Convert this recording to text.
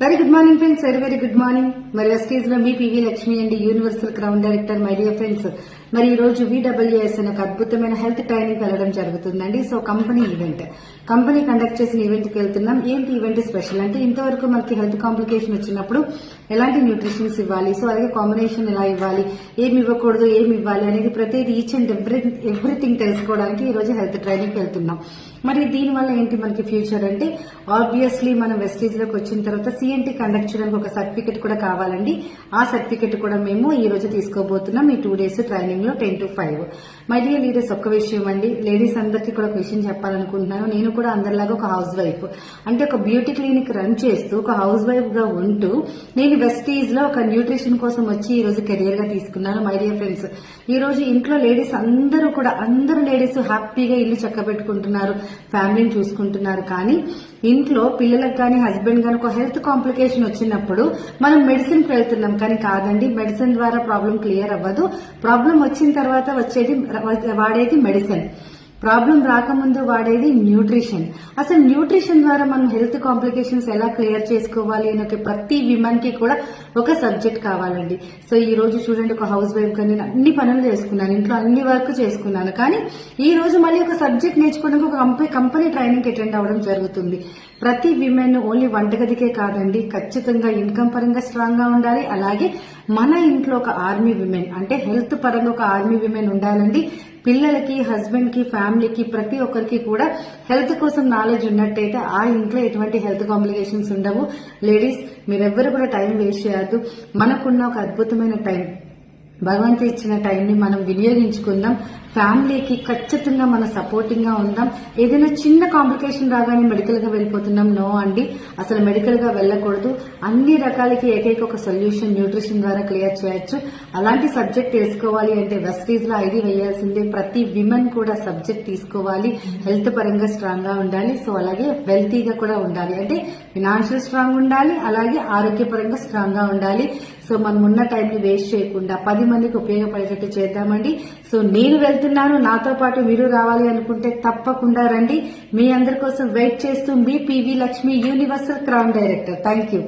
Very good morning friends, very good morning. మరి Vestige లో మీ PV Lakshmi అండి, universal crown director. My dear friends, మరి ఈ రోజు VWS అనే ఒక అద్భుతమైన హెల్త్ ట్రైనింగ్ వెళ్ళడం జరుగుతుందండి. సో కంపెనీ కండక్ట్ చేసిన ఈవెంట్ కి వెళ్తున్నాం. ఏంటి ఈవెంట్ స్పెషల్ అంటే, ఇంతవరకు మనకి హెల్త్ కాంప్లికేషన్ వచ్చినప్పుడు ఎలాంటి న్యూట్రిషన్స్ ఇవ్వాలి, సో అలాగే కాంబినేషన్ ఎలా ఇవ్వాలి, ఏమి ఇవ్వకూడదు, ఏమి ఇవ్వాలి అనేది ప్రతిదీ ఈచ్ అండ్ ఎవ్రీథింగ్ తెలుసుకోవడానికి ఈ రోజు హెల్త్ ట్రైనింగ్ వెళ్తున్నాం. మరి దీనివల్ల ఏంటి మనకి ఫ్యూచర్ అంటే, ఆబ్వియస్లీ మనం వెస్టీజ్ లోకి వచ్చిన తర్వాత CNT కండక్ట్ చేయడానికి ఒక సర్టిఫికెట్ కూడా కావాలండి. ఆ సర్టిఫికెట్ కూడా మేము ఈ రోజు తీసుకోబోతున్నాం ఈ 2 days ట్రైనింగ్ లో 10 to 5. మై డియర్ లీడర్స్, ఒక్క విషయం అండి, లేడీస్ అందరికీ కూడా ఒక విషయం చెప్పాలనుకుంటున్నాను. నేను కూడా అందరిలాగా ఒక హౌస్ వైఫ్, అంటే ఒక బ్యూటీ క్లినిక్ రన్ చేస్తూ ఒక హౌస్ వైఫ్ గా ఉంటూ నేను వెస్టీజ్ లో ఒక న్యూట్రిషన్ కోసం వచ్చి ఈ రోజు కెరియర్ గా తీసుకున్నాను. మై డియర్ ఫ్రెండ్స్, ఈ రోజు ఇంట్లో లేడీస్ అందరూ లేడీస్ హ్యాపీగా ఇల్లు చక్కబెట్టుకుంటున్నారు, ఫ్యామిలీని చూసుకుంటున్నారు. కానీ ఇంట్లో పిల్లలకు కానీ హస్బెండ్ కానీ ఒక హెల్త్ కాంప్లికేషన్ వచ్చినప్పుడు మనం మెడిసిన్ కి వెళ్తున్నాం. కానీ కాదండి, మెడిసిన్ ద్వారా ప్రాబ్లం క్లియర్ అవ్వదు. ప్రాబ్లం వచ్చిన తర్వాత వాడేది మెడిసిన్, ప్రాబ్లం రాకముందు వాడేది న్యూట్రిషన్. అసలు న్యూట్రిషన్ ద్వారా మనం హెల్త్ కాంప్లికేషన్స్ ఎలా క్లియర్ చేసుకోవాలి అని ప్రతి విమెన్ కి కూడా ఒక సబ్జెక్ట్ కావాలండి. సో ఈ రోజు చూడండి, ఒక హౌస్ వైఫ్ గా నేను అన్ని పనులు చేసుకున్నాను, ఇంట్లో అన్ని వర్క్ చేసుకున్నాను. కానీ ఈ రోజు మళ్ళీ ఒక సబ్జెక్ట్ నేర్చుకోవడానికి ఒక కంపెనీ ట్రైనింగ్ అటెండ్ అవ్వడం జరుగుతుంది. ప్రతి విమెన్ ఓన్లీ వంటగదికే కాదండి, ఖచ్చితంగా ఇన్కమ్ పరంగా స్ట్రాంగ్ గా ఉండాలి. అలాగే మన ఇంట్లో ఒక ఆర్మీ విమెన్, అంటే హెల్త్ పరంగా ఒక ఆర్మీ విమెన్ ఉండాలండి. పిల్లలకి, హస్బెండ్ కి, ఫ్యామిలీకి, ప్రతి ఒక్కరికి కూడా హెల్త్ కోసం నాలెడ్జ్ ఉన్నట్టయితే ఆ ఇంట్లో ఎటువంటి హెల్త్ కాంప్లికేషన్స్ ఉండవు. లేడీస్, మీరెవ్వరు కూడా టైం వేస్ట్ చేయొద్దు. మనకున్న ఒక అద్భుతమైన టైం, భగవంతుడు ఇచ్చిన టైంని మనం వినియోగించుకుందాం. ఫ్యామిలీకి ఖచ్చితంగా మనం సపోర్టింగ్ గా ఉందాం. ఏదైనా చిన్న కాంప్లికేషన్ రాగానే మెడికల్ గా వెళ్ళిపోతున్నాం. నో అండి, అసలు మెడికల్ గా వెళ్ళకూడదు. అన్ని రకాలకి ఏకైక ఒక సొల్యూషన్ న్యూట్రిషన్ ద్వారా క్లియర్ చేయొచ్చు. అలాంటి సబ్జెక్ట్ తెలుసుకోవాలి అంటే వెస్టీజ్ లో ఐడి వేయాల్సిందే. ప్రతి విమెన్ కూడా సబ్జెక్ట్ తీసుకోవాలి. హెల్త్ పరంగా స్ట్రాంగ్ గా ఉండాలి. సో అలాగే వెల్తీగా కూడా ఉండాలి, అంటే ఫినాన్షియల్ స్ట్రాంగ్ ఉండాలి, అలాగే ఆరోగ్యపరంగా స్ట్రాంగ్ గా ఉండాలి. సో మనం ఉన్న టైంని వేస్ట్ చేయకుండా 10 మందికి ఉపయోగపడేటట్టు చేద్దామండి. సో నేను వెళ్తున్నాను, నాతో పాటు మీరు రావాలి అనుకుంటే తప్పకుండా రండి. మీ అందరి కోసం వెయిట్ చేస్తూ మీ PV Lakshmi, universal crown director. Thank you.